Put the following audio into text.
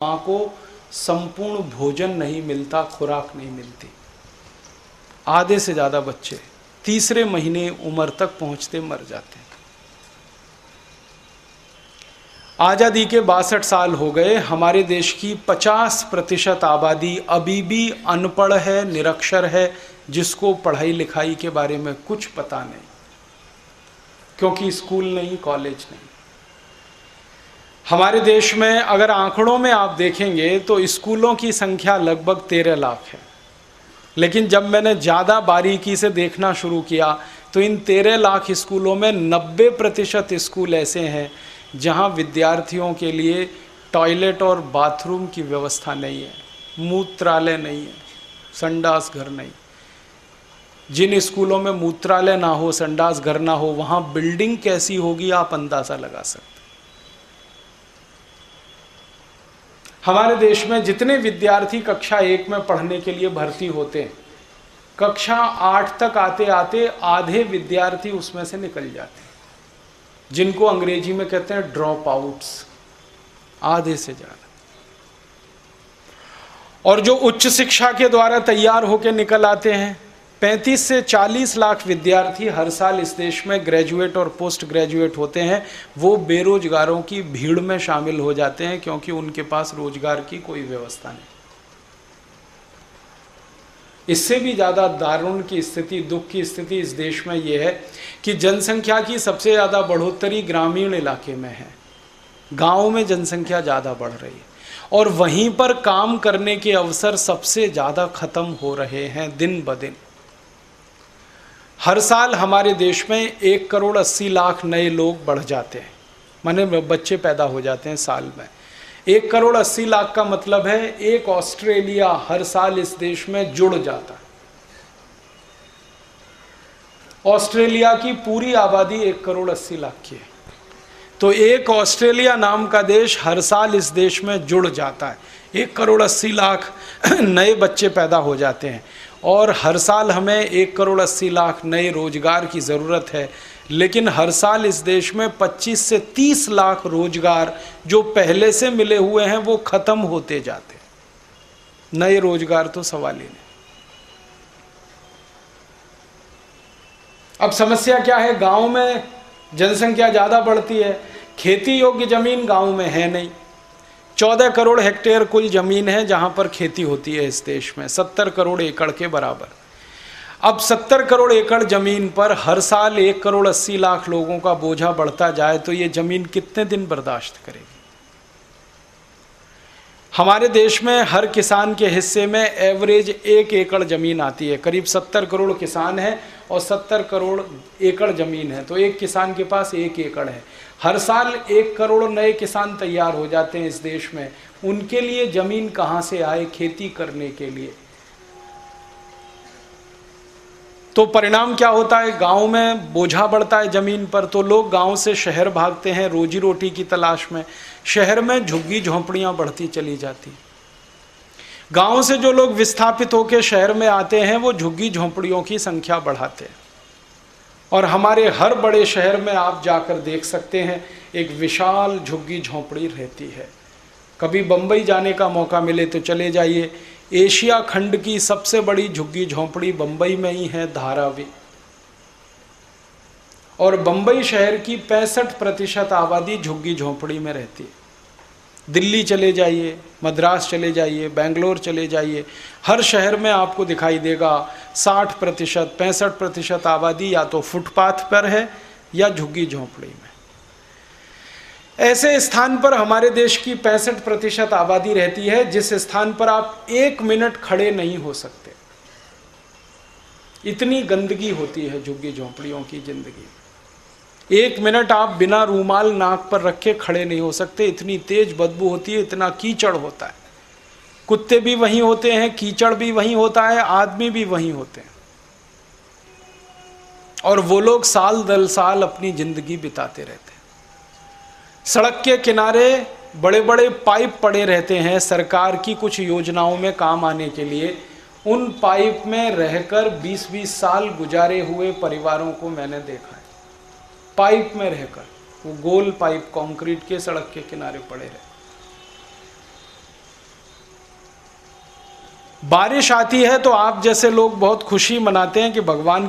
माँ को संपूर्ण भोजन नहीं मिलता, खुराक नहीं मिलती। आधे से ज़्यादा बच्चे तीसरे महीने उम्र तक पहुँचते मर जाते हैं। आज़ादी के 62 साल हो गए। हमारे देश की 50% आबादी अभी भी अनपढ़ है, निरक्षर है, जिसको पढ़ाई लिखाई के बारे में कुछ पता नहीं, क्योंकि स्कूल नहीं, कॉलेज नहीं। हमारे देश में अगर आंकड़ों में आप देखेंगे तो स्कूलों की संख्या लगभग 13 लाख है, लेकिन जब मैंने ज़्यादा बारीकी से देखना शुरू किया तो इन 13 लाख स्कूलों में 90% स्कूल ऐसे हैं जहां विद्यार्थियों के लिए टॉयलेट और बाथरूम की व्यवस्था नहीं है, मूत्रालय नहीं है, संडास घर नहीं। जिन स्कूलों में मूत्रालय ना हो, संडास घर ना हो, वहां बिल्डिंग कैसी होगी आप अंदाज़ा लगा सकते। हमारे देश में जितने विद्यार्थी कक्षा 1 में पढ़ने के लिए भर्ती होते हैं, कक्षा 8 तक आते आते आधे विद्यार्थी उसमें से निकल जाते हैं, जिनको अंग्रेजी में कहते हैं ड्रॉप आउट्स, आधे से ज़्यादा। और जो उच्च शिक्षा के द्वारा तैयार होकर निकल आते हैं, 35 से 40 लाख विद्यार्थी हर साल इस देश में ग्रेजुएट और पोस्ट ग्रेजुएट होते हैं। वो बेरोजगारों की भीड़ में शामिल हो जाते हैं, क्योंकि उनके पास रोजगार की कोई व्यवस्था नहीं। इससे भी ज़्यादा दारुण की स्थिति, दुख की स्थिति इस देश में ये है कि जनसंख्या की सबसे ज़्यादा बढ़ोतरी ग्रामीण इलाके में है। गाँव में जनसंख्या ज़्यादा बढ़ रही है और वहीं पर काम करने के अवसर सबसे ज़्यादा खत्म हो रहे हैं दिन ब दिन। हर साल हमारे देश में 1,80,00,000 नए लोग बढ़ जाते हैं, माने बच्चे पैदा हो जाते हैं साल में। 1,80,00,000 का मतलब है एक ऑस्ट्रेलिया हर साल इस देश में जुड़ जाता है। ऑस्ट्रेलिया की पूरी आबादी 1,80,00,000 की है, तो एक ऑस्ट्रेलिया नाम का देश हर साल इस देश में जुड़ जाता है। 1,80,00,000 नए बच्चे पैदा हो जाते हैं और हर साल हमें 1,80,00,000 नए रोजगार की ज़रूरत है। लेकिन हर साल इस देश में 25 से 30 लाख रोजगार जो पहले से मिले हुए हैं वो ख़त्म होते जाते हैं। नए रोजगार तो सवाल ही नहीं। अब समस्या क्या है? गांव में जनसंख्या ज़्यादा बढ़ती है, खेती योग्य ज़मीन गांव में है नहीं। 14 करोड़ हेक्टेयर कुल ज़मीन है जहां पर खेती होती है इस देश में, 70 करोड़ एकड़ के बराबर। अब 70 करोड़ एकड़ ज़मीन पर हर साल 1,80,00,000 लोगों का बोझा बढ़ता जाए तो ये ज़मीन कितने दिन बर्दाश्त करेगी? हमारे देश में हर किसान के हिस्से में एवरेज 1 एकड़ ज़मीन आती है। करीब 70 करोड़ किसान हैं और 70 करोड़ एकड़ ज़मीन है, तो एक किसान के पास 1 एकड़ है। हर साल 1 करोड़ नए किसान तैयार हो जाते हैं इस देश में। उनके लिए ज़मीन कहाँ से आए खेती करने के लिए? तो परिणाम क्या होता है? गांव में बोझा बढ़ता है ज़मीन पर, तो लोग गांव से शहर भागते हैं रोजी रोटी की तलाश में। शहर में झुग्गी झोंपड़ियां बढ़ती चली जाती। गांव से जो लोग विस्थापित होकर शहर में आते हैं वो झुग्गी झोंपड़ियों की संख्या बढ़ाते हैं। और हमारे हर बड़े शहर में आप जाकर देख सकते हैं एक विशाल झुग्गी झोंपड़ी रहती है। कभी बम्बई जाने का मौका मिले तो चले जाइए। एशिया खंड की सबसे बड़ी झुग्गी झोंपड़ी बम्बई में ही है, धारावी। और बम्बई शहर की 65% आबादी झुग्गी झोंपड़ी में रहती है। दिल्ली चले जाइए, मद्रास चले जाइए, बेंगलोर चले जाइए, हर शहर में आपको दिखाई देगा 60%, 65% आबादी या तो फुटपाथ पर है या झुग्गी झोंपड़ी में। ऐसे स्थान पर हमारे देश की 65% आबादी रहती है जिस स्थान पर आप 1 मिनट खड़े नहीं हो सकते। इतनी गंदगी होती है झुग्गी झोंपड़ियों की जिंदगी। 1 मिनट आप बिना रूमाल नाक पर रखे खड़े नहीं हो सकते, इतनी तेज बदबू होती है, इतना कीचड़ होता है। कुत्ते भी वहीं होते हैं, कीचड़ भी वहीं होता है, आदमी भी वहीं होते हैं। और वो लोग साल दर साल अपनी जिंदगी बिताते रहते हैं। सड़क के किनारे बड़े बड़े पाइप पड़े रहते हैं सरकार की कुछ योजनाओं में काम आने के लिए। उन पाइप में रहकर 20-20 साल गुजारे हुए परिवारों को मैंने देखा है। पाइप में रहकर, वो गोल पाइप कंक्रीट के सड़क के किनारे पड़े रहे। बारिश आती है तो आप जैसे लोग बहुत खुशी मनाते हैं कि भगवान